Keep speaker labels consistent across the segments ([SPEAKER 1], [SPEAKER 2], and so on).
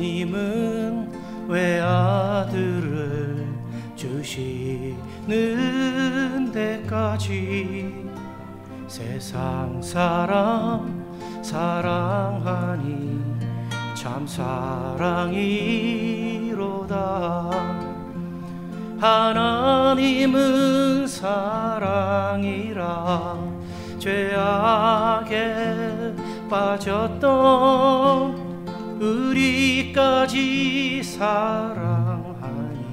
[SPEAKER 1] 하나님은 외아들을 주시는 데까지 세상 사람 사랑하니 참 사랑이로다. 하나님은 사랑이라 죄악에 빠졌던 우리까지 사랑하니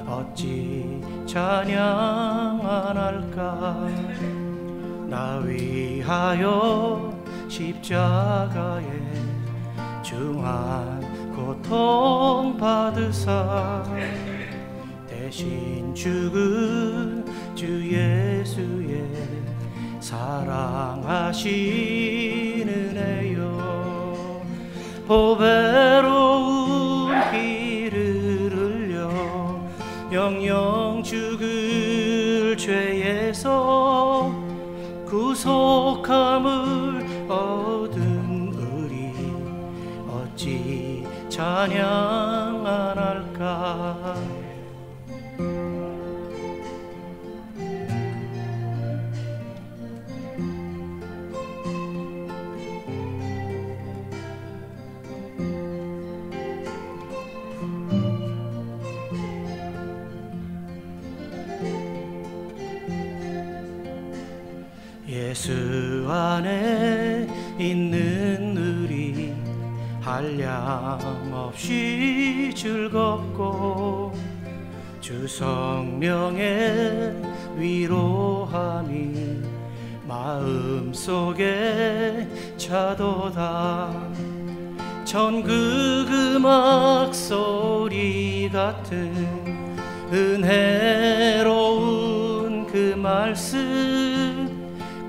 [SPEAKER 1] 어찌 찬양 안 할까. 나 위하여 십자가에 중한 고통 받으사 대신 죽은 주 예수의 사랑하신 은혜요. 보배로운 피를 흘려 영영 죽을 죄에서 구속함을 얻은 우리 어찌 찬양 안 할까. 예수 안에 있는 우리 한량없이 즐겁고 주 성령의 위로함이 마음속에 차도다. 천국 음악 소리 같은 은혜로운 그 말씀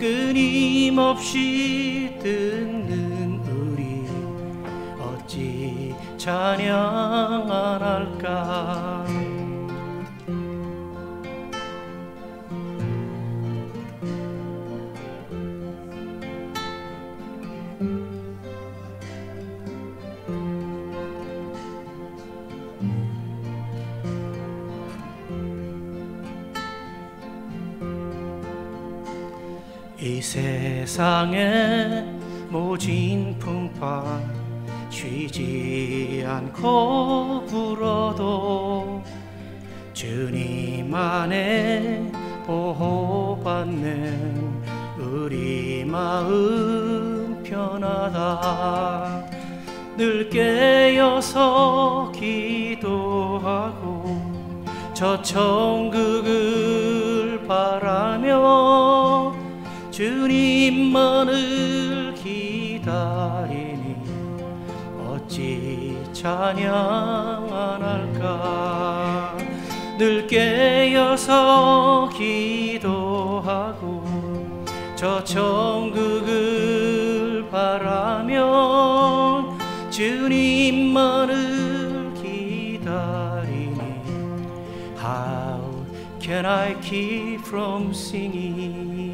[SPEAKER 1] 끊임없이 듣는 우리 어찌 찬양 안 할까. 이 세상에 모진 풍파 쉬지 않고 불어도 주님 안에 보호받는 우리 마음 편하다. 늘 깨어서 기도하고 저 천국을 바라며 주님만을 기다리니 어찌 찬양 안 할까. 늘 깨어서 기도하고 저 천국을 바라며 주님만을 기다리니 How can I keep from singing.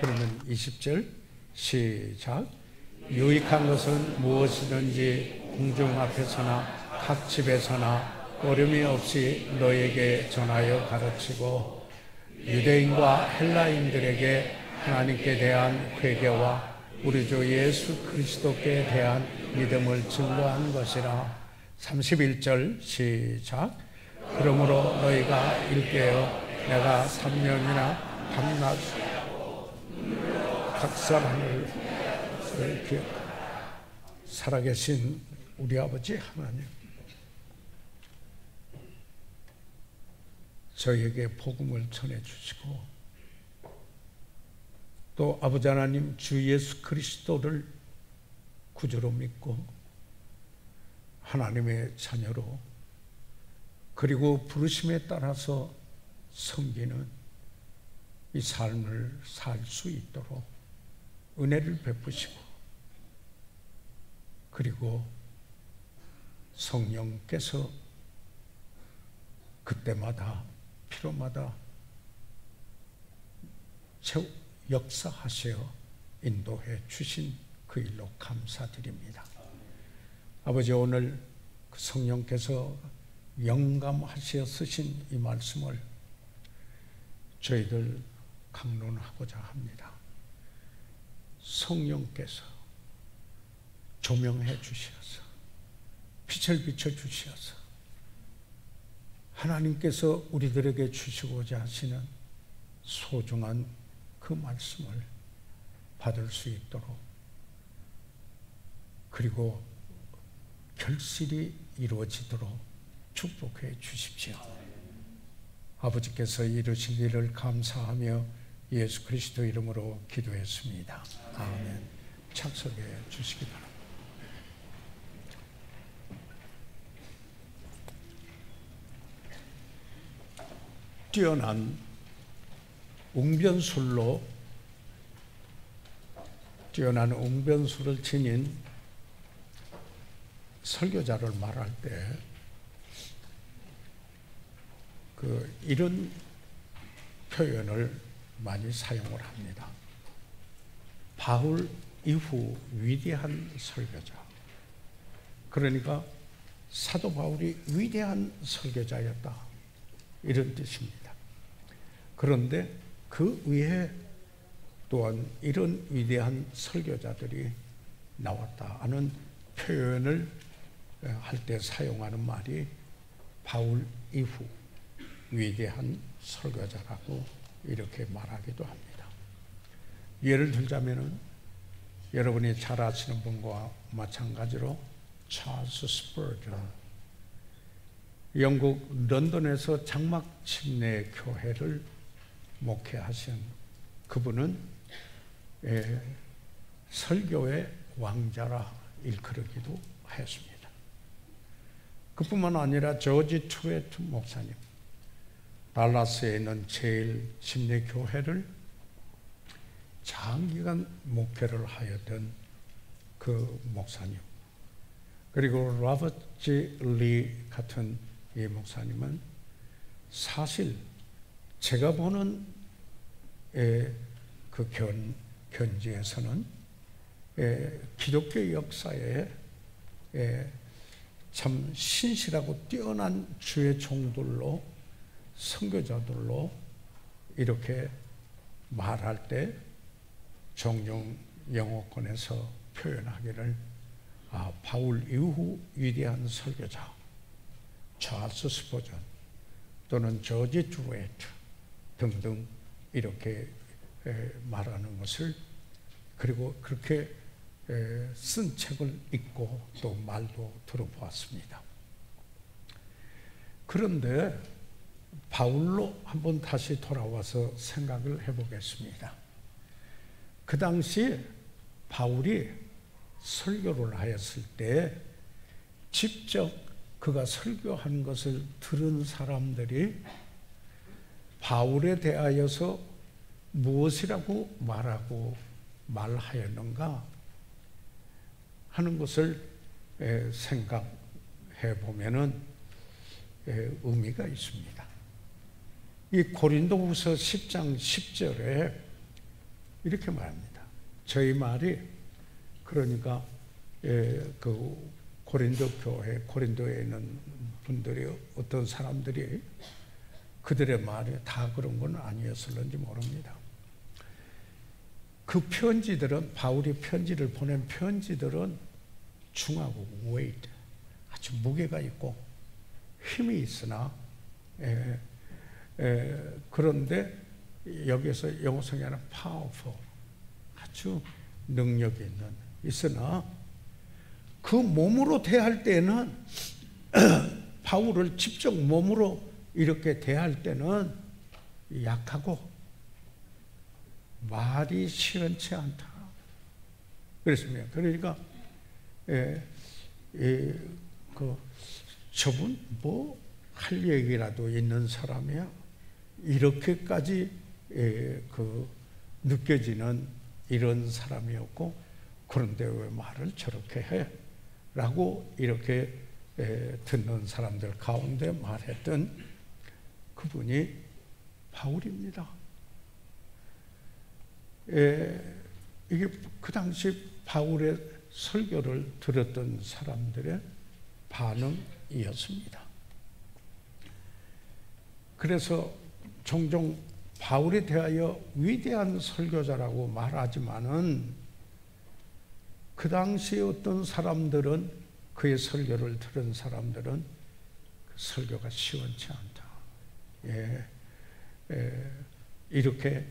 [SPEAKER 2] 그러면 20절 시작. 유익한 것은 무엇이든지 공중 앞에서나 각 집에서나 어려움이 없이 너에게 전하여 가르치고 유대인과 헬라인들에게 하나님께 대한 회개와 우리 주 예수 그리스도께 대한 믿음을 증거한 것이라. 31절 시작. 그러므로 너희가 일깨어 내가 3년이나 밤낮 각 사람을 기억하라. 살아계신 우리 아버지 하나님, 저희에게 복음을 전해주시고 또 아버지 하나님 주 예수 그리스도를 구주로 믿고 하나님의 자녀로 그리고 부르심에 따라서 섬기는 이 삶을 살 수 있도록 은혜를 베푸시고 그리고 성령께서 그때마다 필요마다 역사하시어 인도해 주신 그 일로 감사드립니다. 아버지, 오늘 그 성령께서 영감하시어 쓰신 이 말씀을 저희들 강론하고자 합니다. 성령께서 조명해 주시어서 빛을 비춰 주시어서 하나님께서 우리들에게 주시고자 하시는 소중한 그 말씀을 받을 수 있도록 그리고 결실이 이루어지도록 축복해 주십시오. 아버지께서 이루시기를 감사하며 예수 그리스도 이름으로 기도했습니다. 아멘. 착석해 주시기 바랍니다. 뛰어난 웅변술을 지닌 설교자를 말할 때 이런 표현을 많이 사용을 합니다. 바울 이후 위대한 설교자. 그러니까 사도 바울이 위대한 설교자였다, 이런 뜻입니다. 그런데 그 위에 또한 이런 위대한 설교자들이 나왔다 하는 표현을 할 때 사용하는 말이 바울 이후 위대한 설교자라고 이렇게 말하기도 합니다. 예를 들자면은 여러분이 잘 아시는 분과 마찬가지로 찰스 스퍼전, 영국 런던에서 장막 침례 교회를 목회하신 그분은 설교의 왕자라 일컬어기도 했습니다. 그뿐만 아니라 조지 트웨트 목사님, 달라스에 있는 제일 침례 교회를 장기간 목회를 하였던 그 목사님, 그리고 로버트 리 같은 이 목사님은 사실 제가 보는 그 견지에서는 기독교 역사에 참 신실하고 뛰어난 주의 종들로, 선교자들로 이렇게 말할 때 종종 영어권에서 표현하기를 바울 이후 위대한 설교자 찰스 스퍼전 또는 조지 트웨이트 등등 이렇게 말하는 것을, 그리고 그렇게 쓴 책을 읽고 또 말도 들어보았습니다. 그런데 바울로 한번 다시 돌아와서 생각을 해보겠습니다. 그 당시 바울이 설교를 하였을 때 직접 그가 설교한 것을 들은 사람들이 바울에 대하여서 무엇이라고 말하였는가 하는 것을 생각해 보면은 의미가 있습니다. 이 고린도후서 10장 10절에 이렇게 말합니다. 저희 말이 그러니까 그 고린도 교회, 고린도에 있는 분들이 어떤 사람들이 그들의 말이 다 그런 건 아니었을는지 모릅니다. 그 편지들은, 바울이 편지를 보낸 편지들은 중하고 웨이트, 아주 무게가 있고 힘이 있으나 그런데 여기서 영어 성에는 powerful, 아주 능력이 있으나 그 몸으로 대할 때는 바울을 직접 몸으로 이렇게 대할 때는 약하고 말이 시원치 않다 그랬습니다. 그러니까 저분 뭐 할 얘기라도 있는 사람이야, 이렇게까지 느껴지는 이런 사람이었고, 그런데 왜 말을 저렇게 해? 라고 이렇게 듣는 사람들 가운데 말했던 그분이 바울입니다. 이게 그 당시 바울의 설교를 들었던 사람들의 반응이었습니다. 그래서 종종 바울에 대하여 위대한 설교자라고 말하지만은 그 당시 어떤 사람들은, 그의 설교를 들은 사람들은 그 설교가 시원치 않다, 이렇게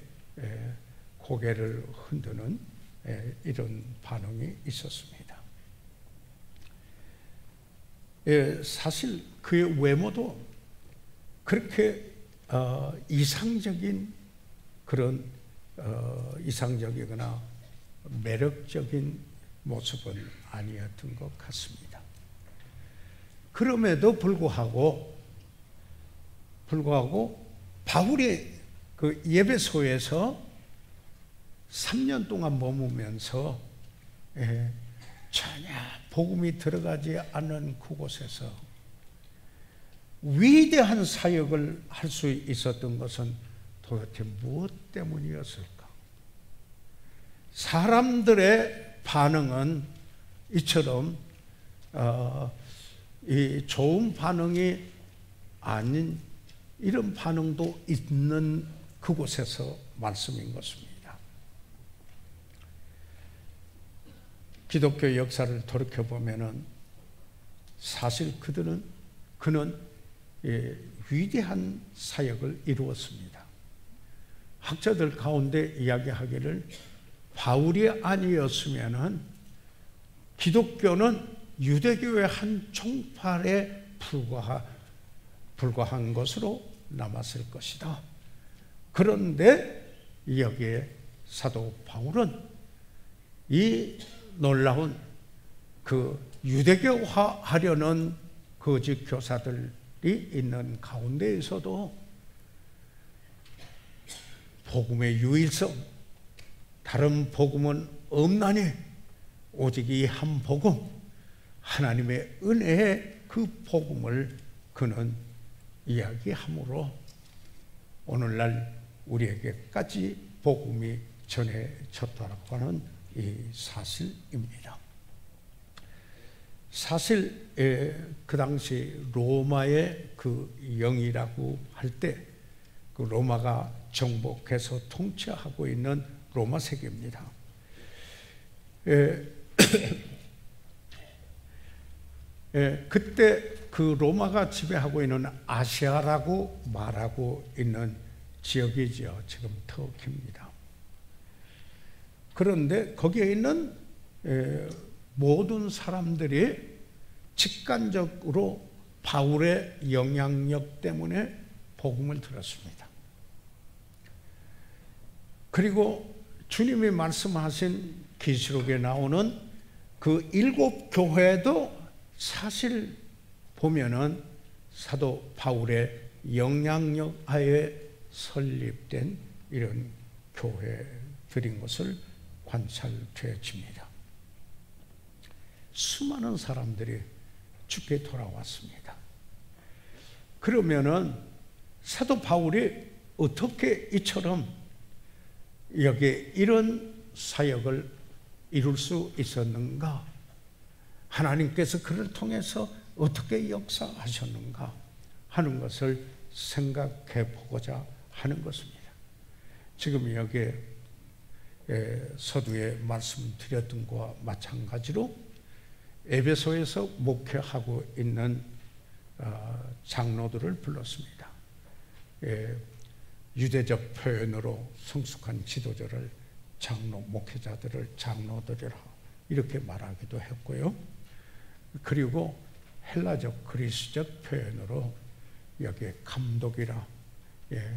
[SPEAKER 2] 고개를 흔드는 이런 반응이 있었습니다. 사실 그의 외모도 그렇게 이상적인 그런 이상적이거나 매력적인 모습은 아니었던 것 같습니다. 그럼에도 불구하고 바울이 그 예배소에서 3년 동안 머무면서 전혀 복음이 들어가지 않은 그곳에서 위대한 사역을 할 수 있었던 것은 도대체 무엇 때문이었을까? 사람들의 반응은 이처럼 이 좋은 반응이 아닌 이런 반응도 있는 그곳에서 말씀인 것입니다. 기독교 역사를 돌이켜보면은 사실 그는 위대한 사역을 이루었습니다. 학자들 가운데 이야기하기를 바울이 아니었으면은 기독교는 유대교의 한 종파에 불과한 것으로 남았을 것이다. 그런데 여기에 사도 바울은 이 놀라운 그 유대교화하려는 거짓 교사들이 있는 가운데에서도 복음의 유일성, 다른 복음은 없나니 오직 이 한 복음, 하나님의 은혜의 그 복음을 그는 이야기함으로 오늘날 우리에게까지 복음이 전해졌다고 하는 이 사실입니다. 사실 그 당시 로마의 그 영이라고 할 때 그 로마가 정복해서 통치하고 있는 로마 세계입니다. 그때 그 로마가 지배하고 있는 아시아라고 말하고 있는 지역이죠. 지금 터키입니다. 그런데 거기에 있는 모든 사람들이 직관적으로 바울의 영향력 때문에 복음을 들었습니다. 그리고 주님이 말씀하신 계시록에 나오는 그 7 교회도 사실 보면은 사도 바울의 영향력 하에 설립된 이런 교회들인 것을 관찰되어집니다. 수많은 사람들이 주께 돌아왔습니다. 그러면은 사도 바울이 어떻게 이처럼 여기에 이런 사역을 이룰 수 있었는가? 하나님께서 그를 통해서 어떻게 역사하셨는가 하는 것을 생각해 보고자 하는 것입니다. 지금 여기에 서두에 말씀드렸던 것과 마찬가지로 에베소에서 목회하고 있는 장로들을 불렀습니다. 유대적 표현으로 성숙한 지도자를 장로, 목회자들을 장로들이라 이렇게 말하기도 했고요. 그리고 헬라적 그리스적 표현으로 여기에 감독이라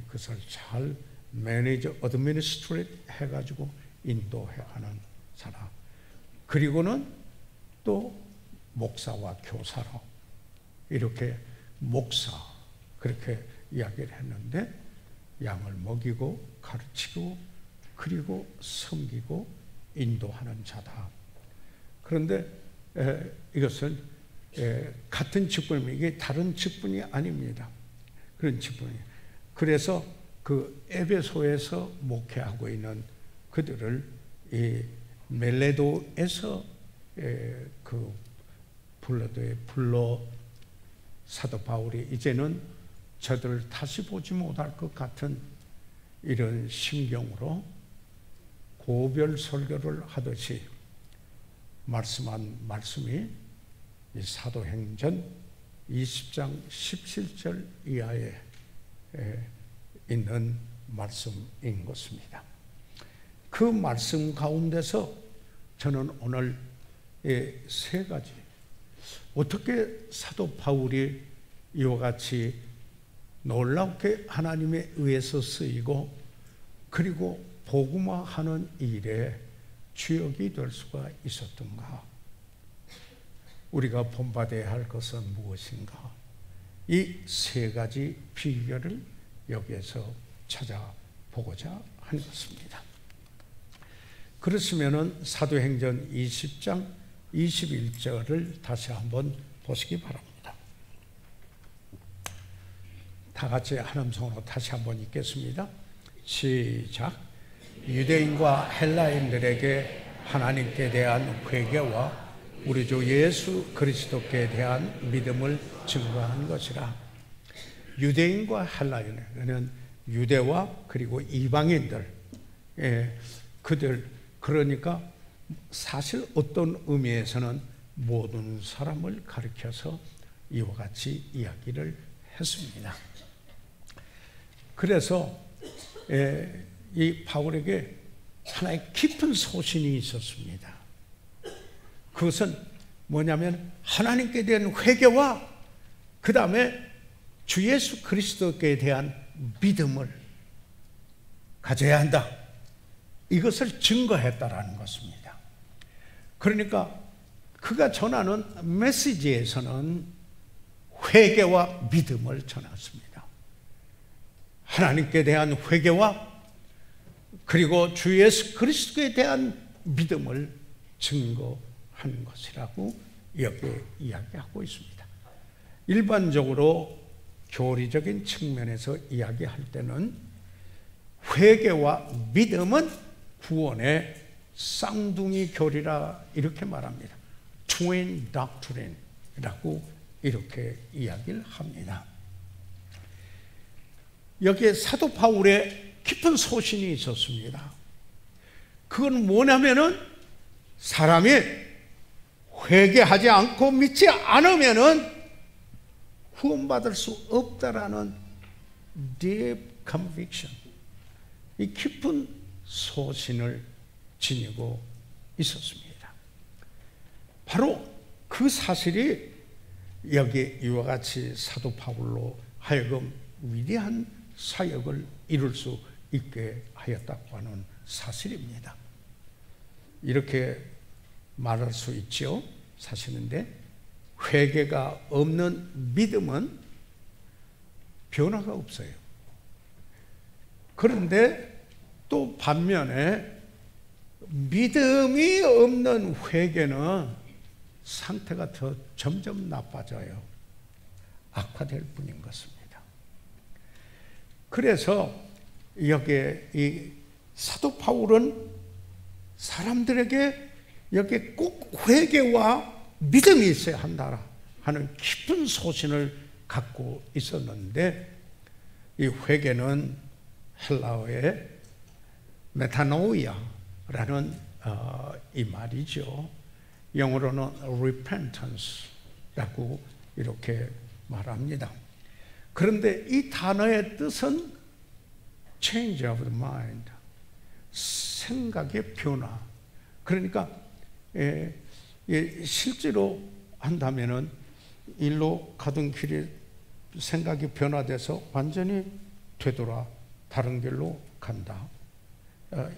[SPEAKER 2] 그것을 잘 매니저, 어드미니스트레이트 해가지고 인도해가는 사람. 그리고는 또 목사와 교사로 이렇게 목사 그렇게 이야기를 했는데 양을 먹이고 가르치고 그리고 섬기고 인도하는 자다. 그런데 이것은 같은 직분이 이게 다른 직분이 아닙니다. 그런 직분이. 그래서 그 에베소에서 목회하고 있는 그들을 이 멜레도에서 그 불러 사도 바울이 이제는 저들을 다시 보지 못할 것 같은 이런 심경으로 고별 설교를 하듯이 말씀한 말씀이 이 사도행전 20장 17절 이하에 있는 말씀인 것입니다. 그 말씀 가운데서 저는 오늘 세 가지 어떻게 사도 바울이 이와 같이 놀랍게 하나님에 의해서 쓰이고 그리고 복음화하는 일에 주역이 될 수가 있었던가? 우리가 본받아야 할 것은 무엇인가? 이 세 가지 비결을 여기에서 찾아보고자 하는 것입니다. 그렇으면 사도행전 20장 21절을 다시 한번 보시기 바랍니다. 다 같이 한 음성으로 다시 한번 읽겠습니다. 시작. 유대인과 헬라인들에게 하나님께 대한 회개와 우리 주 예수 그리스도께 대한 믿음을 증거한 것이라. 유대인과 헬라인은 유대와 그리고 이방인들, 그들, 그러니까 사실 어떤 의미에서는 모든 사람을 가리켜서 이와 같이 이야기를 했습니다. 그래서 이 바울에게 하나의 깊은 소신이 있었습니다. 그것은 뭐냐면 하나님께 대한 회개와 그 다음에 주 예수 그리스도께 대한 믿음을 가져야 한다. 이것을 증거했다라는 것입니다. 그러니까 그가 전하는 메시지에서는 회개와 믿음을 전했습니다. 하나님께 대한 회개와 그리고 주 예수 그리스도에 대한 믿음을 증거한 것이라고 여기에 이야기하고 있습니다. 일반적으로 교리적인 측면에서 이야기할 때는 회개와 믿음은 구원의 쌍둥이 교리라 이렇게 말합니다. Twin Doctrine이라고 이렇게 이야기를 합니다. 여기에 사도 바울의 깊은 소신이 있었습니다. 그건 뭐냐면은 사람이 회개하지 않고 믿지 않으면은 구원받을 수 없다라는 deep conviction, 이 깊은 소신을 지니고 있었습니다. 바로 그 사실이 여기 이와 같이 사도 바울로 하여금 위대한 사역을 이룰 수 있게 하였다고 하는 사실입니다. 이렇게 말할 수 있죠. 사실인데 회개가 없는 믿음은 변화가 없어요. 그런데 또 반면에 믿음이 없는 회개는 상태가 더 점점 나빠져요. 악화될 뿐인 것입니다. 그래서 여기에 이 사도 바울은 사람들에게 여기 꼭 회개와 믿음이 있어야 한다 하는 깊은 소신을 갖고 있었는데, 이 회개는 헬라어의 메타노이아라는 이 말이죠. 영어로는 repentance라고 이렇게 말합니다. 그런데 이 단어의 뜻은 change of the mind, 생각의 변화. 그러니까 실제로 한다면은 일로 가던 길에 생각이 변화돼서 완전히 되돌아 다른 길로 간다,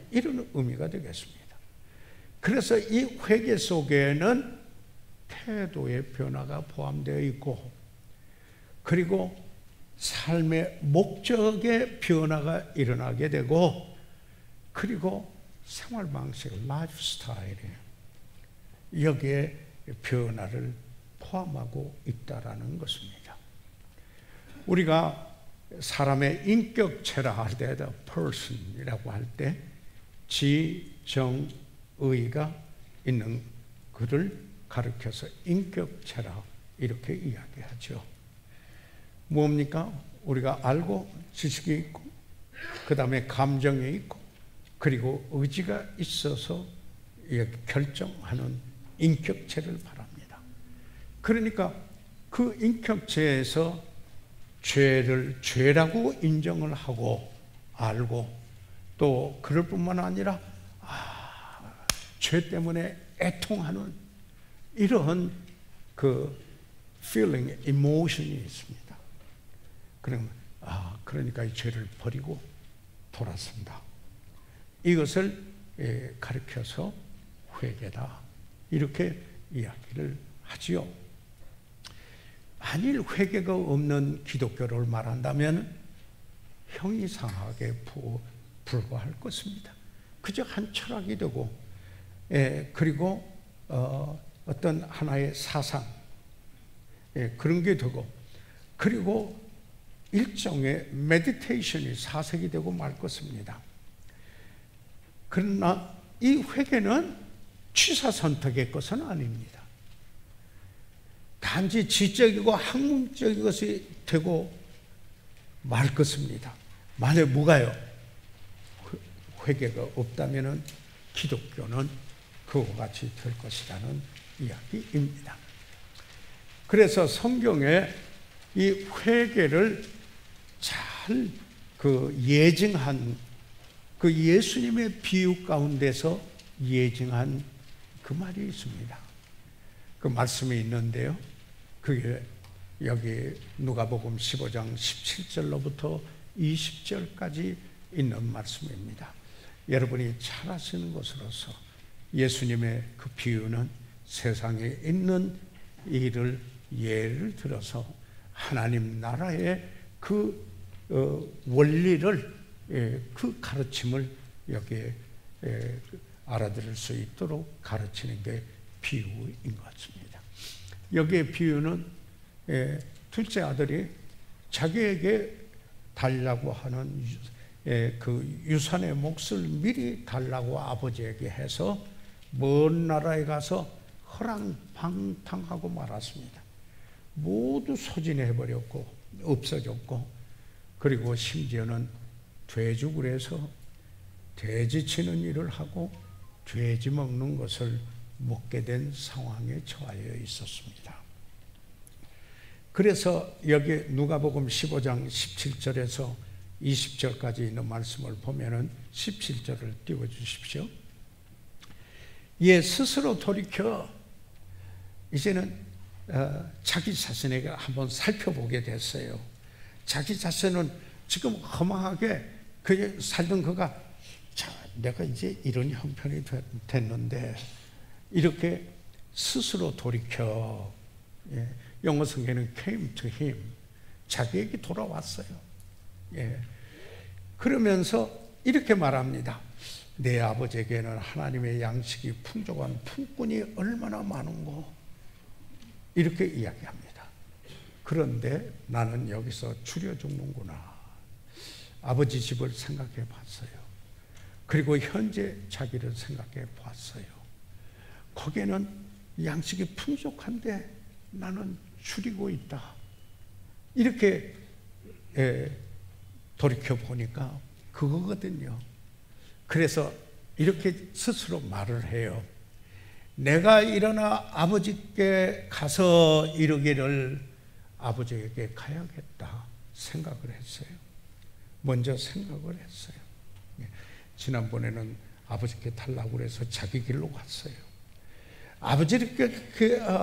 [SPEAKER 2] 이런 의미가 되겠습니다. 그래서 이 회개 속에는 태도의 변화가 포함되어 있고, 그리고 삶의 목적의 변화가 일어나게 되고, 그리고 생활 방식, 라이프 스타일이 여기에 변화를 포함하고 있다라는 것입니다. 우리가 사람의 인격체라 할 때, the person이라고 할 때 지정의가 있는 그를 가르쳐서 인격체라 이렇게 이야기하죠. 뭡니까? 우리가 알고 지식이 있고, 그 다음에 감정이 있고, 그리고 의지가 있어서 결정하는 인격체를 말합니다. 그러니까 그 인격체에서 죄를 죄라고 인정을 하고 알고, 또 그럴 뿐만 아니라 죄 때문에 애통하는 이러한 그 feeling, emotion이 있습니다. 그러니까 이 죄를 버리고 돌아선다. 이것을 가르쳐서 회개다, 이렇게 이야기를 하지요. 만일 회개가 없는 기독교를 말한다면 형이상하게 불과할 것입니다. 그저 한 철학이 되고, 그리고 어떤 하나의 사상, 그런 게 되고, 그리고 일종의 메디테이션이 사색이 되고 말 것입니다. 그러나 이 회개는 취사 선택의 것은 아닙니다. 단지 지적이고 학문적인 것이 되고 말 것입니다. 만약 뭐가요? 회개가 없다면 기독교는 그와 같이 될 것이라는 이야기입니다. 그래서 성경에 이 회개를 잘 예증한 그 예수님의 비유 가운데서 예증한 그 말이 있습니다. 그 말씀이 있는데요, 그게 여기 누가복음 15장 17절로부터 20절까지 있는 말씀입니다. 여러분이 잘 아시는 것으로서 예수님의 그 비유는 세상에 있는 일을 예를 들어서 하나님 나라의 그 원리를, 그 가르침을 여기에 알아들을 수 있도록 가르치는 게 비유인 것 같습니다. 여기에 비유는 둘째 아들이 자기에게 달라고 하는 그 유산의 몫을 미리 달라고 아버지에게 해서 먼 나라에 가서 허랑방탕하고 말았습니다. 모두 소진해버렸고 없어졌고, 그리고 심지어는 돼지굴에서 돼지 치는 일을 하고 돼지 먹는 것을 먹게 된 상황에 처하여 있었습니다. 그래서 여기 누가복음 15장 17절에서 20절까지 있는 말씀을 보면은 17절을 띄워주십시오. 얘 스스로 돌이켜 이제는 자기 자신에게 한번 살펴보게 됐어요. 자기 자신은 지금 허망하게 살던 그가, 자, 내가 이제 이런 형편이 됐는데, 이렇게 스스로 돌이켜, 영어 성경에는 came to him, 자기에게 돌아왔어요. 그러면서 이렇게 말합니다. 내 아버지에게는 하나님의 양식이 풍족한 품꾼이 얼마나 많은고, 이렇게 이야기합니다. 그런데 나는 여기서 추려 죽는구나. 아버지 집을 생각해 봤어요. 그리고 현재 자기를 생각해 봤어요. 거기에는 양식이 풍족한데 나는 줄이고 있다. 이렇게 돌이켜 보니까 그거거든요. 그래서 이렇게 스스로 말을 해요. 내가 일어나 아버지께 가서 이르기를 아버지에게 가야겠다 생각을 했어요. 먼저 생각을 했어요. 지난번에는 아버지께 달라고 해서 자기 길로 갔어요. 아버지께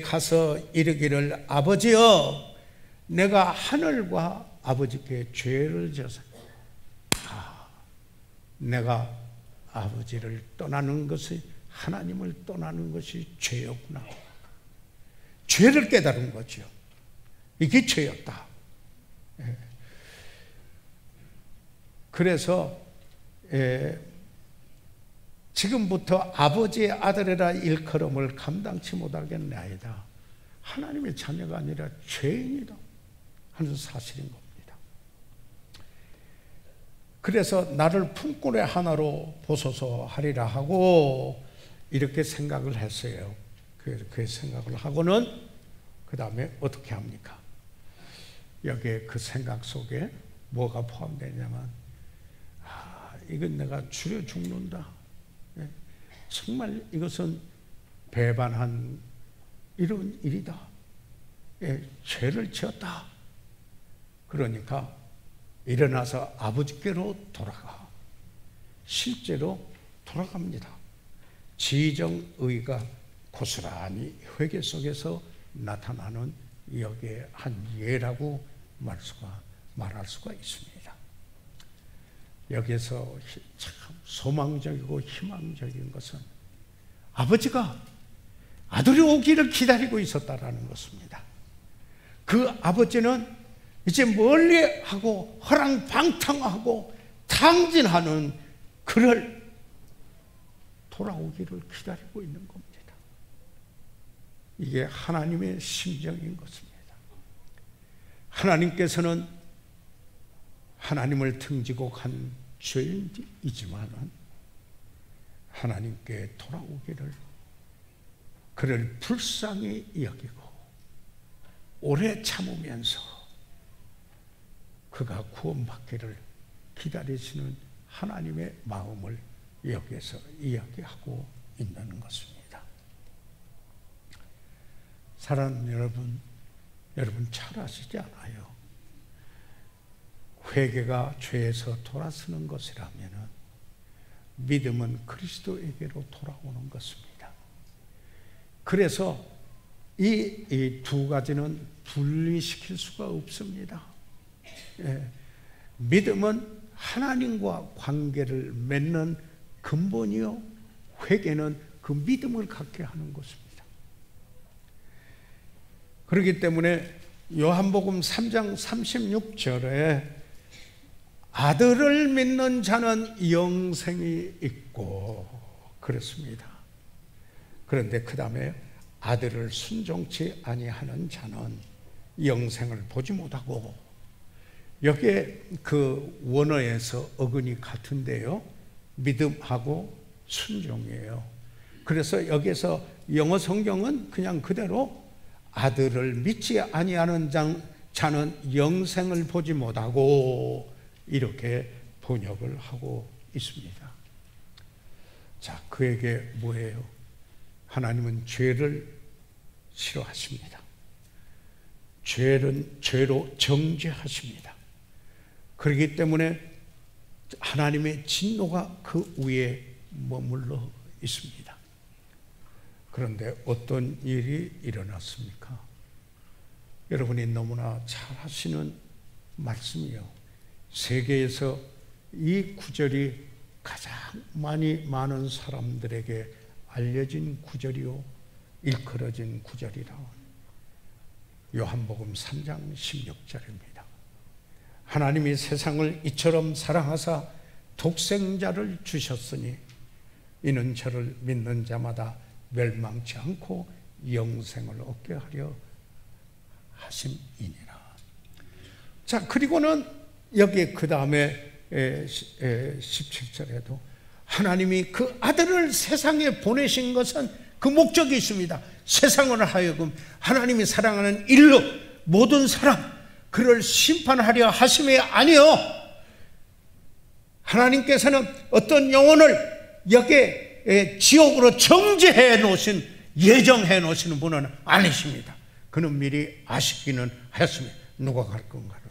[SPEAKER 2] 가서 이르기를 아버지여 내가 하늘과 아버지께 죄를 져서 내가 아버지를 떠나는 것이 하나님을 떠나는 것이 죄였구나. 죄를 깨달은 거죠. 이게 죄였다. 그래서 지금부터 아버지의 아들이라 일컬음을 감당치 못하겠나이다. 하나님의 자녀가 아니라 죄인이다 하는 사실인 겁니다. 그래서 나를 품꾼의 하나로 보소서 하리라 하고 이렇게 생각을 했어요. 그 생각을 하고는 그 다음에 어떻게 합니까? 여기에 그 생각 속에 뭐가 포함되냐면 이건 내가 줄여 죽는다. 정말 이것은 배반한 이런 일이다. 죄를 지었다. 그러니까 일어나서 아버지께로 돌아가. 실제로 돌아갑니다. 지정의가 고스란히 회개 속에서 나타나는 여기에 한 예라고 말할 수가 있습니다. 여기에서 참 소망적이고 희망적인 것은 아버지가 아들이 오기를 기다리고 있었다라는 것입니다. 그 아버지는 이제 멀리하고 허랑방탕하고 탕진하는 그를 돌아오기를 기다리고 있는 겁니다. 이게 하나님의 심정인 것입니다. 하나님께서는 하나님을 등지고 간 죄인이지만 하나님께 돌아오기를 그를 불쌍히 여기고 오래 참으면서 그가 구원받기를 기다리시는 하나님의 마음을 여기에서 이야기하고 있는 것입니다. 사랑하는 여러분 잘 아시지 않아요? 회개가 죄에서 돌아서는 것이라면 믿음은 그리스도에게로 돌아오는 것입니다. 그래서 이 두 가지는 분리시킬 수가 없습니다. 믿음은 하나님과 관계를 맺는 근본이요, 회개는 그 믿음을 갖게 하는 것입니다. 그렇기 때문에 요한복음 3장 36절에 아들을 믿는 자는 영생이 있고 그렇습니다. 그런데 그 다음에 아들을 순종치 아니하는 자는 영생을 보지 못하고, 여기에 그 원어에서 어근이 같은데요, 믿음하고 순종이에요. 그래서 여기서 영어 성경은 그냥 그대로 아들을 믿지 아니하는 자는 영생을 보지 못하고 이렇게 번역을 하고 있습니다. 자, 그에게 뭐예요? 하나님은 죄를 싫어하십니다. 죄로 정죄하십니다. 그렇기 때문에 하나님의 진노가 그 위에 머물러 있습니다. 그런데 어떤 일이 일어났습니까? 여러분이 너무나 잘 아시는 말씀이요, 세계에서 이 구절이 가장 많은 사람들에게 알려진 구절이요, 일컬어진 구절이라 요한복음 3장 16절입니다. 하나님이 세상을 이처럼 사랑하사 독생자를 주셨으니 이는 저를 믿는 자마다 멸망치 않고 영생을 얻게 하려 하심이니라. 자, 그리고는 여기 그 다음에 17절에도 하나님이 그 아들을 세상에 보내신 것은 그 목적이 있습니다. 세상을 하여금 하나님이 사랑하는 일로 모든 사람 그를 심판하려 하심이 아니요, 하나님께서는 어떤 영혼을 여기에 지옥으로 정죄해 놓으신, 예정해 놓으시는 분은 아니십니다. 그는 미리 아시기는 하였습니다. 누가 갈 건가를.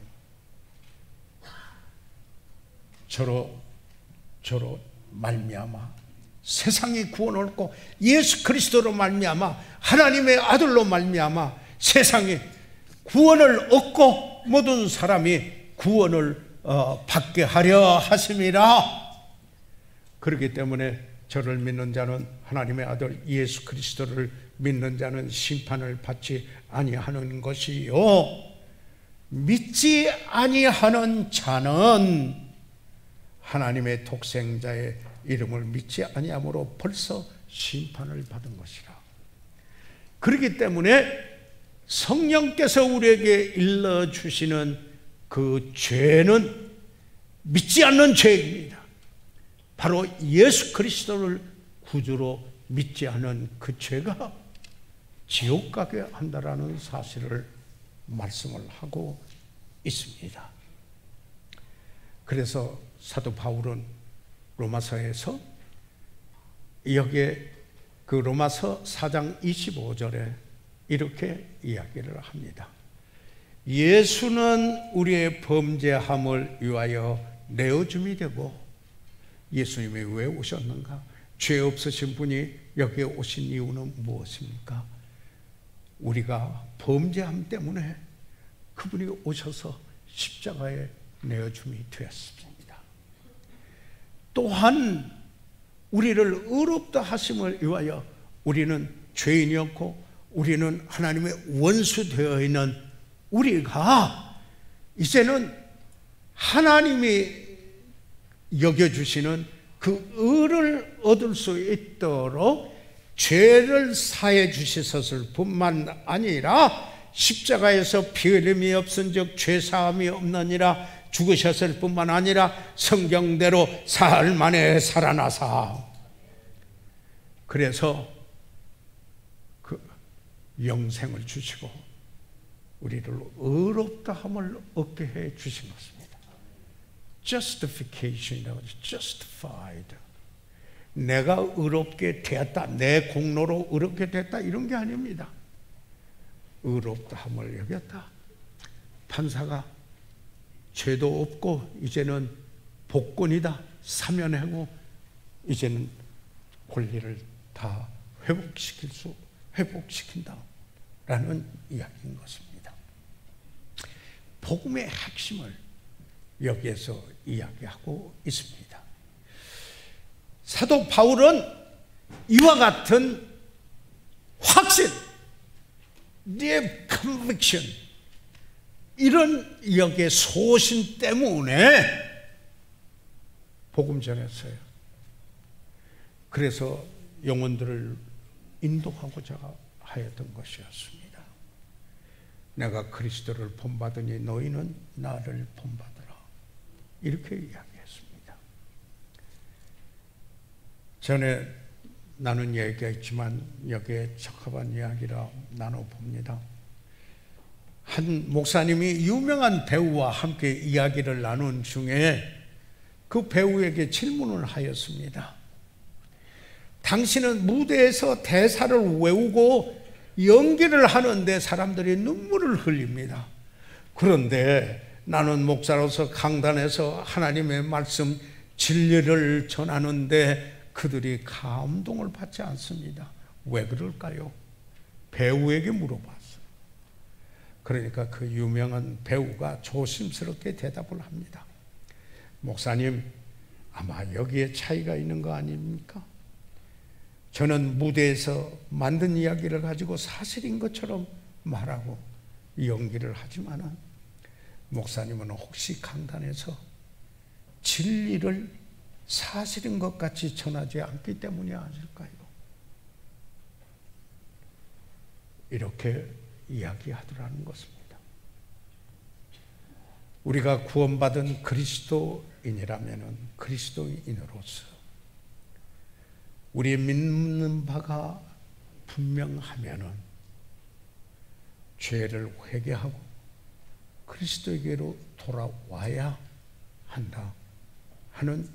[SPEAKER 2] 저로 말미암아 세상이 구원을 얻고 예수 그리스도로 말미암아 하나님의 아들로 말미암아 세상이 구원을 얻고 모든 사람이 구원을 받게 하려 하심이라. 그렇기 때문에 저를 믿는 자는 하나님의 아들 예수 그리스도를 믿는 자는 심판을 받지 아니하는 것이요, 믿지 아니하는 자는 하나님의 독생자의 이름을 믿지 아니함으로 벌써 심판을 받은 것이라. 그렇기 때문에 성령께서 우리에게 일러주시는 그 죄는 믿지 않는 죄입니다. 바로 예수 그리스도를 구주로 믿지 않은 그 죄가 지옥 가게 한다라는 사실을 말씀을 하고 있습니다. 그래서 사도 바울은 로마서에서 여기에 그 로마서 4장 25절에 이렇게 이야기를 합니다. 예수는 우리의 범죄함을 위하여 내어줌이 되고, 예수님이 왜 오셨는가? 죄 없으신 분이 여기에 오신 이유는 무엇입니까? 우리가 범죄함 때문에 그분이 오셔서 십자가에 내어줌이 되었습니다. 또한 우리를 의롭다 하심을 위하여, 우리는 죄인이었고 우리는 하나님의 원수 되어 있는 우리가 이제는 하나님이 여겨주시는 그 의를 얻을 수 있도록 죄를 사해 주셨을 뿐만 아니라 십자가에서 피 흘림이 없은즉 죄 사함이 없느니라 죽으셨을 뿐만 아니라 성경대로 사흘 만에 살아나사, 그래서 그 영생을 주시고 우리를 의롭다함을 얻게 해 주신 것입니다. Justification이라고 하죠. Justified. 내가 의롭게 되었다, 내 공로로 의롭게 됐다, 이런 게 아닙니다. 의롭다함을 여겼다. 판사가 죄도 없고 이제는 복권이다, 사면하고 이제는 권리를 다 회복시킨다 라는 이야기인 것입니다. 복음의 핵심을 여기에서 이야기하고 있습니다. 사도 바울은 이와 같은 확신, deep conviction, 이런 여기에 소신 때문에 복음 전했어요. 그래서 영혼들을 인도하고자 하였던 것이었습니다. 내가 그리스도를 본받으니 너희는 나를 본받으라, 이렇게 이야기했습니다. 전에 나눈 이야기가 있지만 여기에 적합한 이야기라 나눠봅니다. 한 목사님이 유명한 배우와 함께 이야기를 나눈 중에 그 배우에게 질문을 하였습니다. 당신은 무대에서 대사를 외우고 연기를 하는데 사람들이 눈물을 흘립니다. 그런데 나는 목사로서 강단에서 하나님의 말씀, 진리를 전하는데 그들이 감동을 받지 않습니다. 왜 그럴까요? 배우에게 물어봤어요. 그러니까 그 유명한 배우가 조심스럽게 대답을 합니다. 목사님, 아마 여기에 차이가 있는 거 아닙니까? 저는 무대에서 만든 이야기를 가지고 사실인 것처럼 말하고 연기를 하지만은 목사님은 혹시 강단에서 진리를 사실인 것 같이 전하지 않기 때문이 아닐까요? 이렇게 이야기하더라는 것입니다. 우리가 구원받은 그리스도인이라면 그리스도인으로서 우리의 믿는 바가 분명하면 죄를 회개하고 그리스도에게로 돌아와야 한다 하는,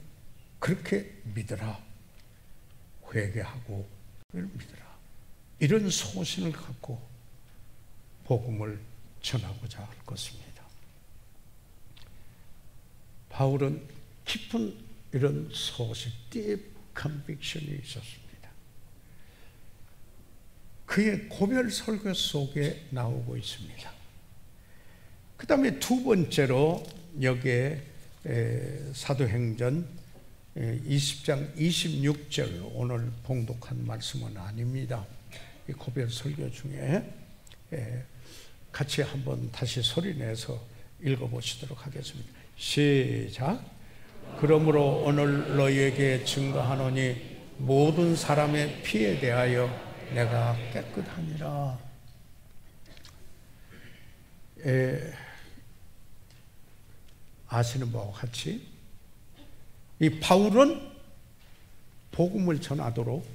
[SPEAKER 2] 그렇게 믿으라, 회개하고 믿으라, 이런 소신을 갖고 복음을 전하고자 할 것입니다. 바울은 깊은 이런 소식, deep conviction이 있었습니다. 그의 고별 설교 속에 나오고 있습니다. 그 다음에 두 번째로 여기에 사도행전 20장 26절, 오늘 봉독한 말씀은 아닙니다. 이 고별 설교 중에 같이 한번 다시 소리내서 읽어보시도록 하겠습니다. 시작. 그러므로 오늘 너희에게 증거하노니 모든 사람의 피에 대하여 내가 깨끗하니라. 아시는 바와 같이 이 바울은 복음을 전하도록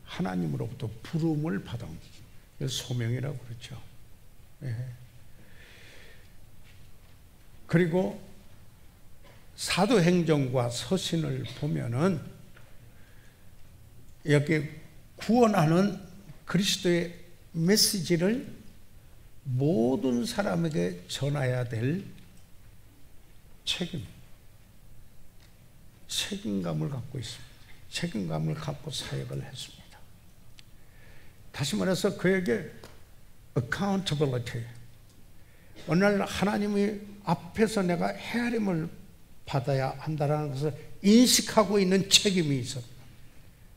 [SPEAKER 2] 하나님으로부터 부름을 받은 소명이라고 그러죠. 그리고 사도행전과 서신을 보면은 여기 구원하는 그리스도의 메시지를 모든 사람에게 전해야 될 책임감을 갖고 있습니다. 책임감을 갖고 사역을 했습니다. 다시 말해서 그에게 accountability, 어느 날 하나님이 앞에서 내가 헤아림을 받아야 한다는 것을 인식하고 있는 책임이 있었다.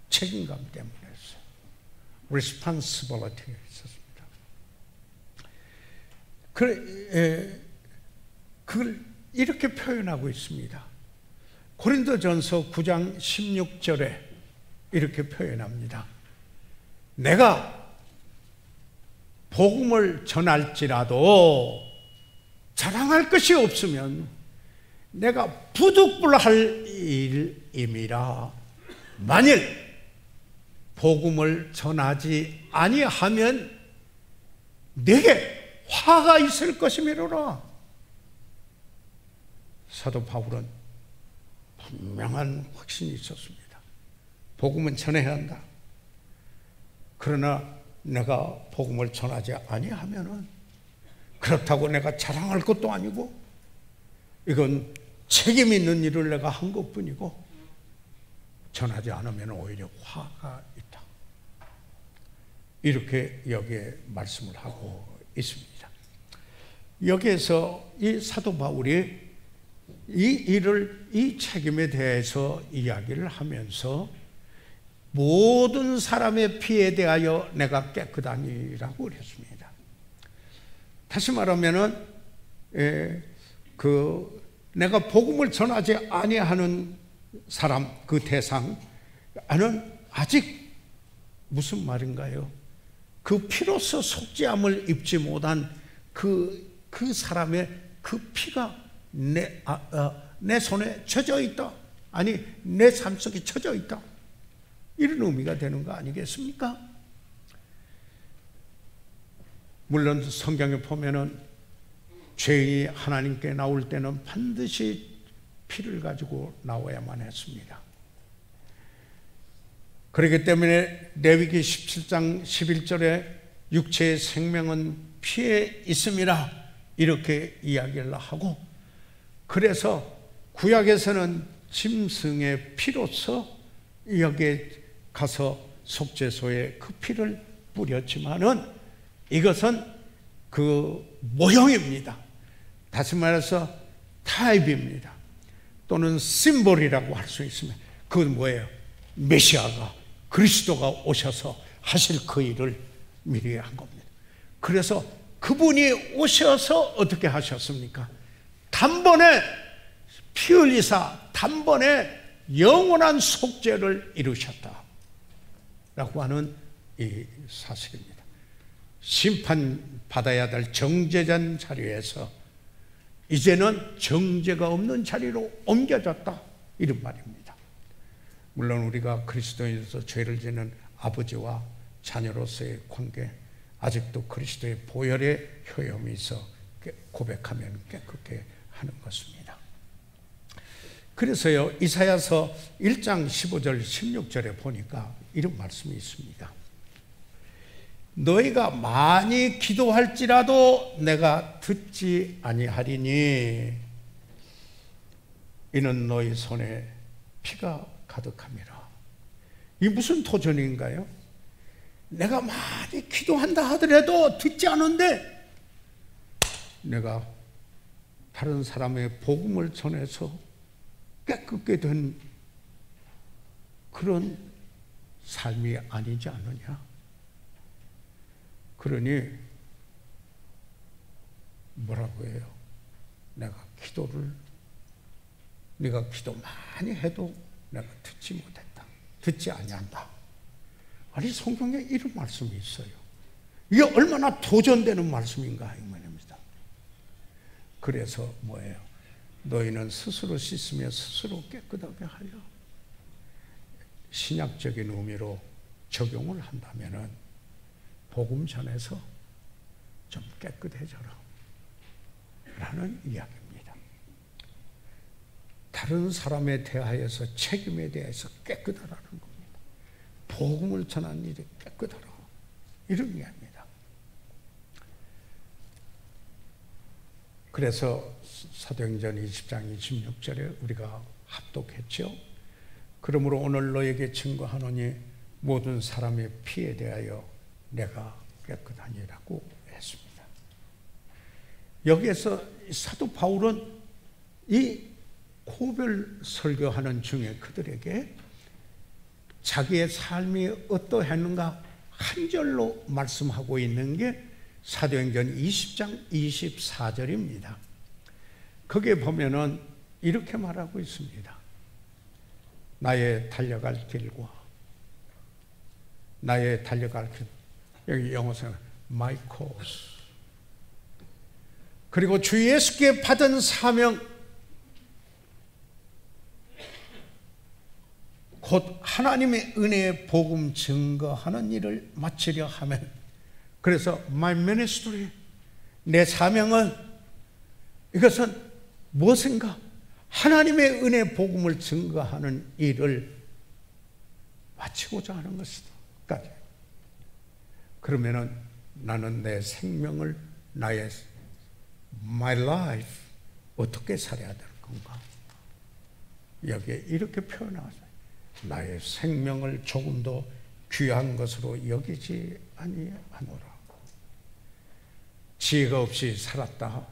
[SPEAKER 2] 책임감 때문이었어요. responsibility가 있었습니다. 그걸 이렇게 표현하고 있습니다. 고린도전서 9장 16절에 이렇게 표현합니다. 내가 복음을 전할지라도 자랑할 것이 없으면 내가 부득불할 일임이라. 만일 복음을 전하지 아니하면 내게 화가 있을 것이미로라. 사도 바울은 분명한 확신이 있었습니다. 복음은 전해야 한다. 그러나 내가 복음을 전하지 아니하면은 그렇다고 내가 자랑할 것도 아니고 이건 책임 있는 일을 내가 한 것뿐이고 전하지 않으면 오히려 화가 있다. 이렇게 여기에 말씀을 하고 있습니다. 여기에서 이 사도 바울이 이 책임에 대해서 이야기를 하면서 모든 사람의 피에 대하여 내가 깨끗하니라고 그랬습니다. 다시 말하면은 내가 복음을 전하지 아니하는 사람, 그 대상은 아직 무슨 말인가요? 그 피로서 속죄함을 입지 못한 그 사람의 그 피가 내 손에 젖어 있다. 아니 내 삶 속에 젖어 있다. 이런 의미가 되는 거 아니겠습니까? 물론 성경에 보면은 죄인이 하나님께 나올 때는 반드시 피를 가지고 나와야만 했습니다. 그렇기 때문에 레위기 17장 11절에 육체의 생명은 피에 있음이라 이렇게 이야기를 하고, 그래서 구약에서는 짐승의 피로서 여기에 가서 속죄소에 그 피를 뿌렸지만은 이것은 그 모형입니다. 다시 말해서 타입입니다. 또는 심볼이라고 할 수 있습니다. 그건 뭐예요? 메시아가, 그리스도가 오셔서 하실 그 일을 미리 한 겁니다. 그래서 그분이 오셔서 어떻게 하셨습니까? 단번에 피 흘리사 단번에 영원한 속죄를 이루셨다 라고 하는 이 사실입니다. 심판받아야 될 정죄전 자리에서 이제는 정죄가 없는 자리로 옮겨졌다, 이런 말입니다. 물론 우리가 그리스도인으로서 죄를 짓는 아버지와 자녀로서의 관계, 아직도 그리스도의 보혈의 효염이 있어 고백하면 깨끗게 하는 것입니다. 그래서요, 이사야서 1장 15절 16절에 보니까 이런 말씀이 있습니다. 너희가 많이 기도할지라도 내가 듣지 아니하리니 이는 너희 손에 피가 가득함이라. 이 무슨 도전인가요? 내가 많이 기도한다 하더라도 듣지 않은데 내가 다른 사람의 복음을 전해서 깨끗게 된 그런 삶이 아니지 않느냐? 그러니 뭐라고 해요? 네가 기도 많이 해도 내가 듣지 못했다, 듣지 아니한다. 아니, 성경에 이런 말씀이 있어요. 이게 얼마나 도전되는 말씀인가 이 말입니다. 그래서 뭐예요? 너희는 스스로 씻으며 스스로 깨끗하게 하여. 신약적인 의미로 적용을 한다면은 복음 전에서 좀 깨끗해져라 라는 이야기입니다. 다른 사람에 대하여서 책임에 대해서 깨끗하라는 겁니다. 복음을 전하는 일이 깨끗하라, 이런 이야기입니다. 그래서 사도행전 20장 26절에 우리가 합독했죠. 그러므로 오늘 너에게 증거하노니 모든 사람의 피에 대하여 내가 깨끗하니라고 했습니다. 여기에서 사도 바울은 이 고별 설교하는 중에 그들에게 자기의 삶이 어떠했는가 한 절로 말씀하고 있는 게 사도행전 20장 24절입니다. 거기에 보면은 이렇게 말하고 있습니다. 나의 달려갈 길과 나의 달려갈 길, 여기 영어에서는 my course, 그리고 주 예수께 받은 사명, 곧 하나님의 은혜의 복음 증거하는 일을 마치려 하면, 그래서 my ministry, 내 사명은 이것은 무엇인가? 하나님의 은혜 복음을 증거하는 일을 마치고자 하는 것이다. 그러면은 나는 내 생명을, 나의 my life 어떻게 살아야 될 건가? 여기에 이렇게 표현하세요. 나의 생명을 조금도 귀한 것으로 여기지 아니하노라. 지혜가 없이 살았다,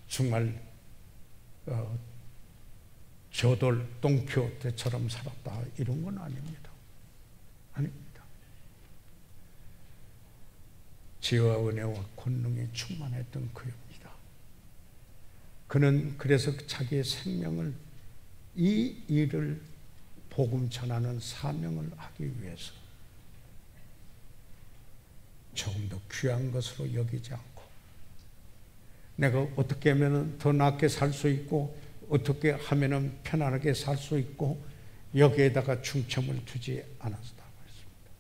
[SPEAKER 2] 정말 저돌 동키호테처럼 살았다, 이런 건 아닙니다. 아닙니다. 지혜와 은혜와 권능이 충만했던 그입니다. 그는 그래서 자기의 생명을, 이 일을 복음 전하는 사명을 하기 위해서 조금 더 귀한 것으로 여기지 않고, 내가 어떻게 하면 더 낫게 살 수 있고, 어떻게 하면 편안하게 살 수 있고, 여기에다가 중점을 두지 않았다고 했습니다.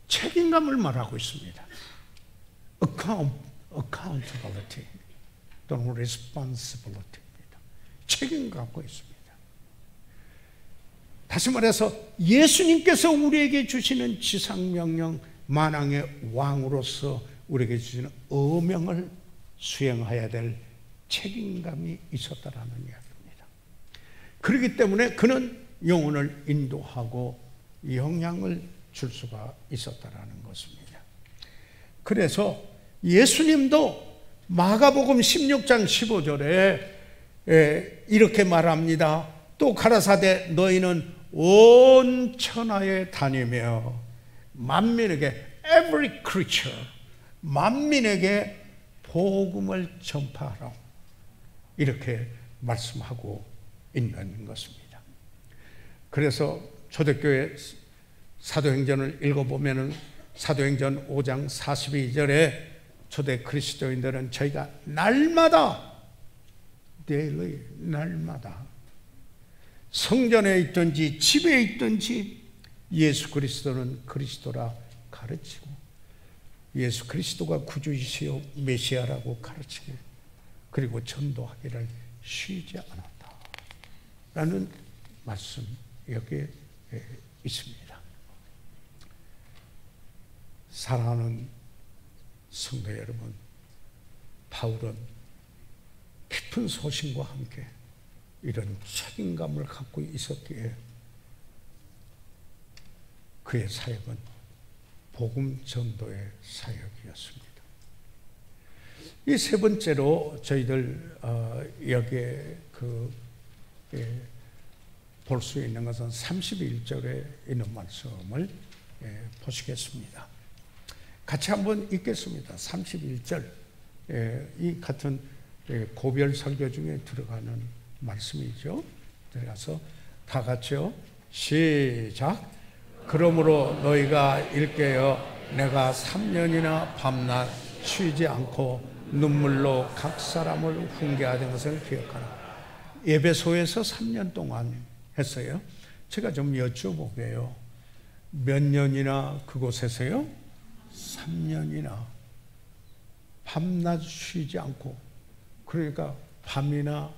[SPEAKER 2] 책임감을 말하고 있습니다. accountability 또는 responsibility입니다. 책임 갖고 있습니다. 다시 말해서 예수님께서 우리에게 주시는 지상명령, 만왕의 왕으로서 우리에게 주시는 어명을 수행해야 될 책임감이 있었다라는 이야기입니다. 그렇기 때문에 그는 영혼을 인도하고 영향을 줄 수가 있었다라는 것입니다. 그래서 예수님도 마가복음 16장 15절에 이렇게 말합니다. 또 가라사대 너희는 온 천하에 다니며 만민에게, every creature, 만민에게 복음을 전파하라, 이렇게 말씀하고 있는 것입니다. 그래서 초대교회 사도행전을 읽어보면 사도행전 5장 42절에 초대 그리스도인들은 저희가 날마다 daily, 날마다 성전에 있든지 집에 있든지 예수 그리스도는 그리스도라 가르치고 예수 그리스도가 구주이시요 메시아라고 가르치고 그리고 전도하기를 쉬지 않았다 라는 말씀 여기에 있습니다. 사랑하는 성도 여러분, 바울은 깊은 소신과 함께 이런 책임감을 갖고 있었기에 그의 사역은 복음 전도의 사역이었습니다. 이 세 번째로 저희들 여기에 볼 수 있는 것은 31절에 있는 말씀을 보시겠습니다. 같이 한번 읽겠습니다. 31절 이 같은 고별 설교 중에 들어가는 말씀이죠. 들어가서 다 같이요. 시작. 그러므로 너희가 일깨어 내가 3년이나 밤낮 쉬지 않고 눈물로 각 사람을 훈계하던 것을 기억하라. 에베소에서 3년 동안 했어요. 제가 좀 여쭤보게요. 몇 년이나 그곳에서요? 3년이나 밤낮 쉬지 않고, 그러니까 밤이나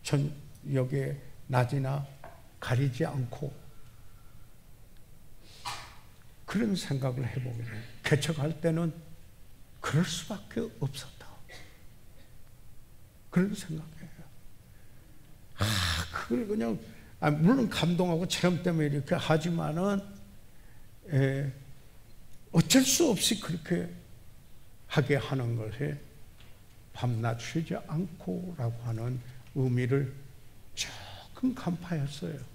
[SPEAKER 2] 저녁에 낮이나 가리지 않고 그런 생각을 해보게 돼요. 개척할 때는 그럴 수밖에 없었다. 그런 생각이에요. 그걸 그냥 물론 감동하고 체험 때문에 이렇게 하지만은 어쩔 수 없이 그렇게 하게 하는 것에 밤낮 쉬지 않고라고 하는 의미를 조금 간파했어요.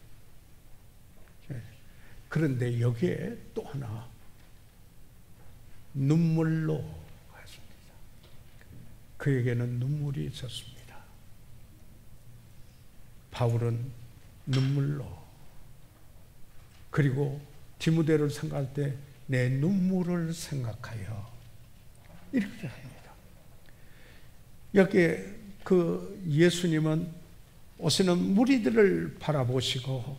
[SPEAKER 2] 그런데 여기에 또 하나 눈물로 했습니다. 그에게는 눈물이 있었습니다. 바울은 눈물로, 그리고 디모데를 생각할 때 내 눈물을 생각하여 이렇게 합니다. 여기에 예수님은 오시는 무리들을 바라보시고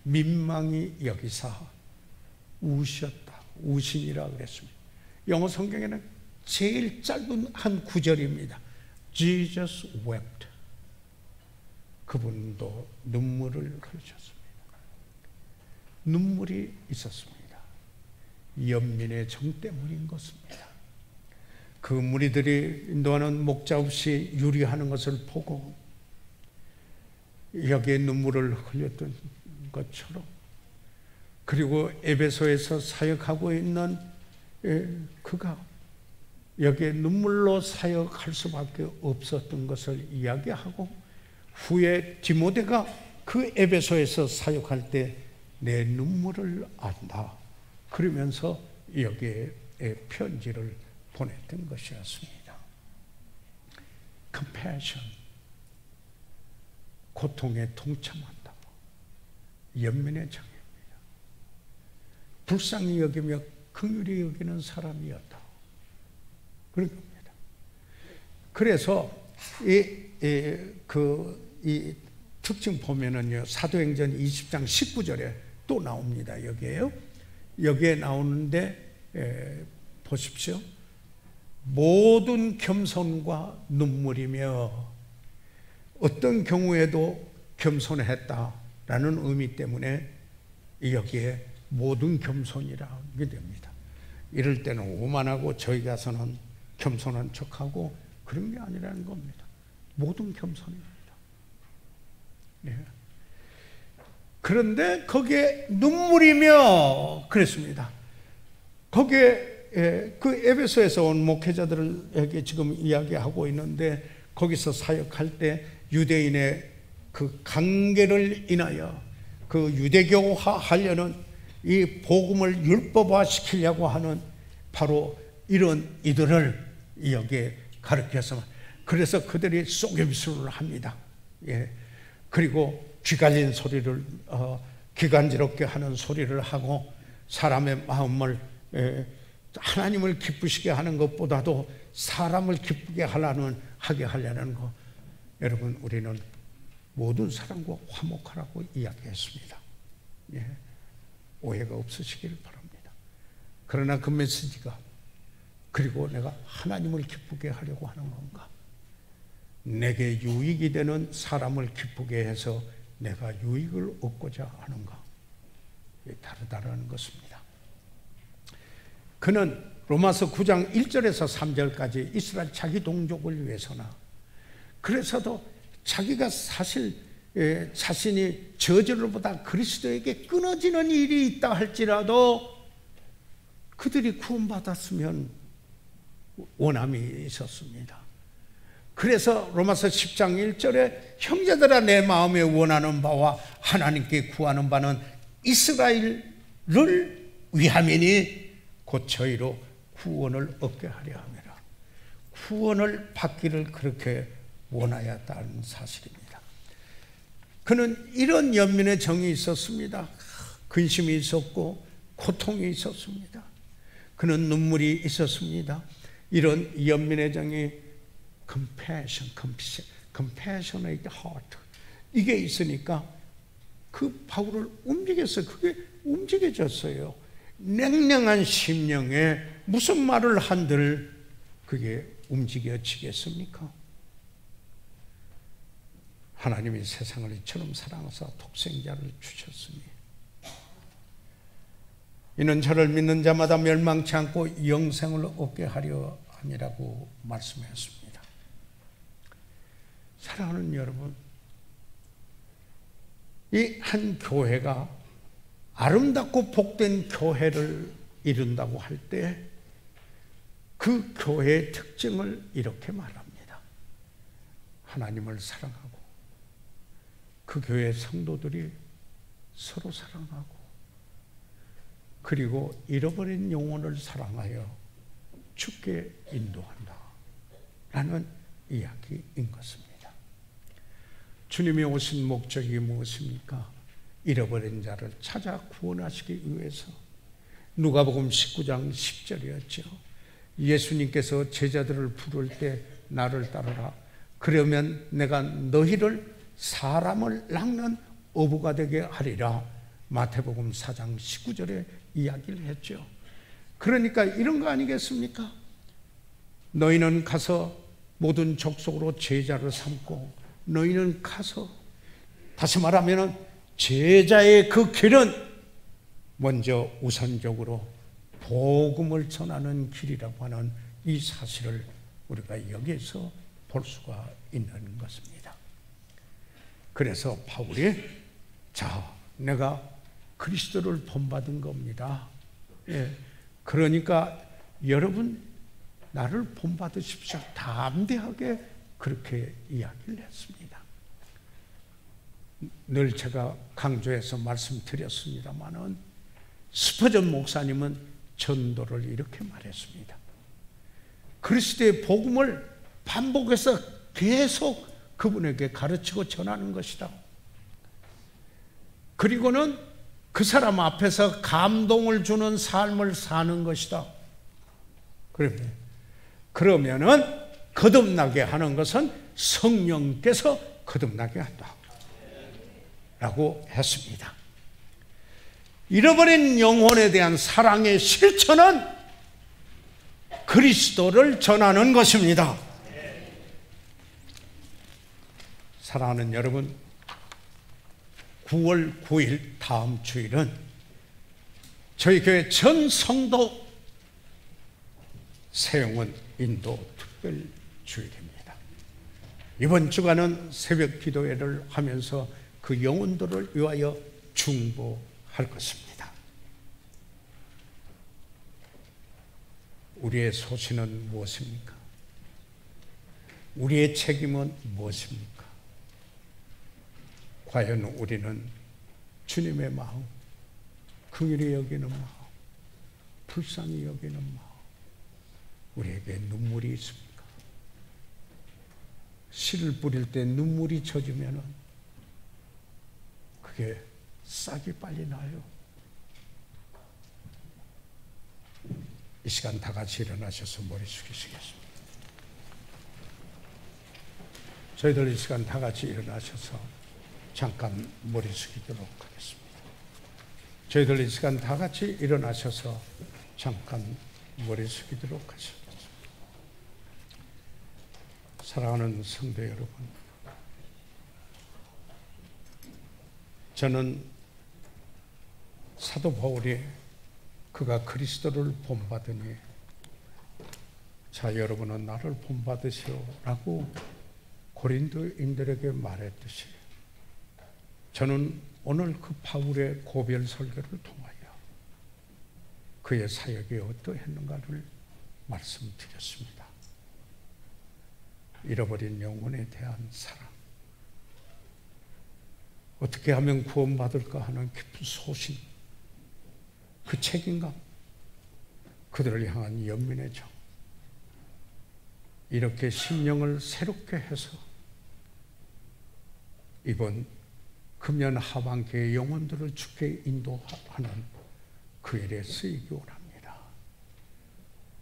[SPEAKER 2] 민망히 여기사 우셨다. 우신이라 그랬습니다. 영어 성경에는 제일 짧은 한 구절입니다. Jesus wept. 그분도 눈물을 흘리셨습니다. 눈물이 있었습니다. 연민의 정 때문인 것입니다. 그 무리들이 인도하는 목자 없이 유리하는 것을 보고 여기에 눈물을 흘렸던 것처럼, 그리고 에베소에서 사역하고 있는 그가 여기에 눈물로 사역할 수밖에 없었던 것을 이야기하고, 후에 디모데가 그 에베소에서 사역할 때 내 눈물을 안다 그러면서 여기에 편지를 보냈던 것이었습니다. compassion, 고통에 동참한다. 연민의 정입니다. 불쌍히 여기며 긍휼히 여기는 사람이었다. 그런 겁니다. 그래서 이 특징 보면은요, 사도행전 20장 19절에 또 나옵니다. 여기에 나오는데 보십시오. 모든 겸손과 눈물이며, 어떤 경우에도 겸손했다라는 의미 때문에 여기에 모든 겸손이라게 됩니다. 이럴 때는 오만하고 저희 가서는 겸손한 척하고 그런 게 아니라는 겁니다. 모든 겸손입니다. 네. 그런데 거기에 눈물이며 그랬습니다. 거기에 그 에베소에서 온 목회자들에게 지금 이야기하고 있는데, 거기서 사역할 때 유대인의 그 관계를 인하여 그 유대교화 하려는 이 복음을 율법화 시키려고 하는 바로 이런 이들을 여기에 가르쳐서, 그래서 그들이 쏘개미술을 합니다. 예. 그리고 귀갈린 소리를 기간지럽게 하는 소리를 하고 사람의 마음을 하나님을 기쁘시게 하는 것보다도 사람을 기쁘게 하게 하려는 거, 여러분 우리는 모든 사람과 화목하라고 이야기했습니다. 예, 오해가 없으시길 바랍니다. 그러나 그 메시지가 그리고 내가 하나님을 기쁘게 하려고 하는 건가, 내게 유익이 되는 사람을 기쁘게 해서 내가 유익을 얻고자 하는가, 다르다는 것입니다. 그는 로마서 9장 1절에서 3절까지 이스라엘 자기 동족을 위해서나, 그래서도 자기가 사실 자신이 저절로보다 그리스도에게 끊어지는 일이 있다 할지라도 그들이 구원받았으면 원함이 있었습니다. 그래서 로마서 10장 1절에 형제들아 내 마음에 원하는 바와 하나님께 구하는 바는 이스라엘을 위함이니 곧 저희로 구원을 얻게 하려 함이라. 구원을 받기를 그렇게 원하였다는 사실입니다. 그는 이런 연민의 정이 있었습니다. 근심이 있었고 고통이 있었습니다. 그는 눈물이 있었습니다. 이런 연민의 정이 compassionate heart, 이게 있으니까 그 바울을 움직였어요. 그게 움직여졌어요. 냉랭한 심령에 무슨 말을 한들 그게 움직여지겠습니까? 하나님이 세상을 이처럼 사랑하사 독생자를 주셨으니 이는 저를 믿는 자마다 멸망치 않고 영생을 얻게 하려 함이라고 말씀하였습니다. 사랑하는 여러분, 이 한 교회가 아름답고 복된 교회를 이룬다고 할 때 그 교회의 특징을 이렇게 말합니다. 하나님을 사랑하고 그 교회 성도들이 서로 사랑하고 그리고 잃어버린 영혼을 사랑하여 주께 인도한다 라는 이야기인 것입니다. 주님이 오신 목적이 무엇입니까? 잃어버린 자를 찾아 구원하시기 위해서. 누가복음 19장 10절이었죠. 예수님께서 제자들을 부를 때 나를 따르라. 그러면 내가 너희를 사람을 낚는 어부가 되게 하리라. 마태복음 4장 19절에 이야기를 했죠. 그러니까 이런 거 아니겠습니까? 너희는 가서 모든 족속으로 제자를 삼고, 너희는 가서, 다시 말하면 제자의 그 길은 먼저 우선적으로 복음을 전하는 길이라고 하는 이 사실을 우리가 여기에서 볼 수가 있는 것입니다. 그래서 바울이 자, 내가 그리스도를 본받은 겁니다. 예, 그러니까 여러분 나를 본받으십시오. 담대하게 그렇게 이야기를 했습니다. 늘 제가 강조해서 말씀드렸습니다마는 스퍼전 목사님은 전도를 이렇게 말했습니다. 그리스도의 복음을 반복해서 계속 그분에게 가르치고 전하는 것이다. 그리고는 그 사람 앞에서 감동을 주는 삶을 사는 것이다. 그러면은 거듭나게 하는 것은 성령께서 거듭나게 한다 라고 했습니다. 잃어버린 영혼에 대한 사랑의 실천은 그리스도를 전하는 것입니다. 사랑하는 여러분, 9월 9일 다음 주일은 저희 교회 전 성도 새영원 인도 특별 주일입니다. 이번 주간은 새벽 기도회를 하면서 그 영혼들을 위하여 중보할 것입니다. 우리의 소신은 무엇입니까? 우리의 책임은 무엇입니까? 과연 우리는 주님의 마음, 긍휼히 여기는 마음, 불쌍히 여기는 마음, 우리에게 눈물이 있습니까? 씨를 뿌릴 때 눈물이 젖으면 그게 싹이 빨리 나요. 이 시간 다 같이 일어나셔서 머리 숙이시겠습니다. 저희들 이 시간 다 같이 일어나셔서 잠깐 머리 숙이도록 하겠습니다. 저희들 이 시간 다 같이 일어나셔서 잠깐 머리 숙이도록 하겠습니다. 사랑하는 성도 여러분, 저는 사도 바울이 그가 그리스도를 본받으니 자 여러분은 나를 본받으시오 라고 고린도인들에게 말했듯이 저는 오늘 그 바울의 고별 설교를 통하여 그의 사역이 어떠했는가를 말씀드렸습니다. 잃어버린 영혼에 대한 사랑, 어떻게 하면 구원받을까 하는 깊은 소신, 그 책임감, 그들을 향한 연민의 정, 이렇게 심령을 새롭게 해서 이번 금년 하반기의 영혼들을 주께 인도하는 그 일에 쓰이기 원합니다.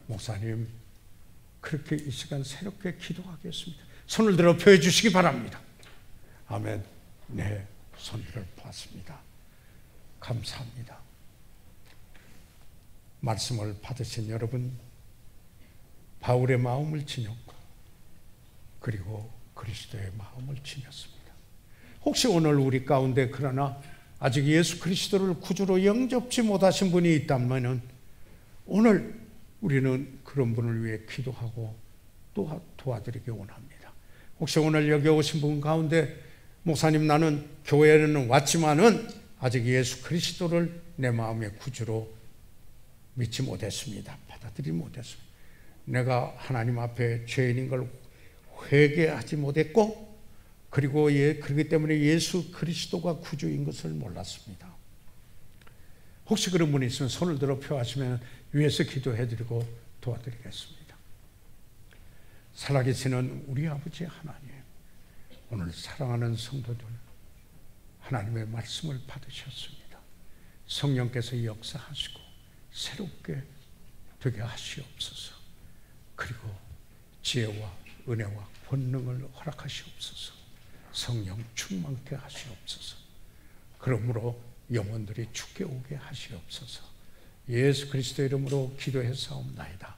[SPEAKER 2] 목사님, 그렇게 이 시간 새롭게 기도하겠습니다. 손을 들어 펴 주시기 바랍니다. 아멘. 네, 손들을 놨습니다. 감사합니다. 말씀을 받으신 여러분, 바울의 마음을 지녔고 그리고 그리스도의 마음을 지녔습니다. 혹시 오늘 우리 가운데 그러나 아직 예수 그리스도를 구주로 영접지 못하신 분이 있다면 오늘 우리는 그런 분을 위해 기도하고 또 도와드리기 원합니다. 혹시 오늘 여기 오신 분 가운데 목사님, 나는 교회에는 왔지만은 아직 예수 그리스도를 내 마음의 구주로 믿지 못했습니다. 받아들이지 못했습니다. 내가 하나님 앞에 죄인인 걸 회개하지 못했고 그리고 그렇기 때문에 예수 그리스도가 구주인 것을 몰랐습니다. 혹시 그런 분이 있으면 손을 들어 펴하시면 위에서 기도해드리고 도와드리겠습니다. 살아계시는 우리 아버지 하나님, 오늘 사랑하는 성도들 하나님의 말씀을 받으셨습니다. 성령께서 역사하시고 새롭게 되게 하시옵소서. 그리고 지혜와 은혜와 권능을 허락하시옵소서. 성령 충만케 하시옵소서. 그러므로 영혼들이 주께 오게 하시옵소서. 예수 그리스도 이름으로 기도해 사옵나이다.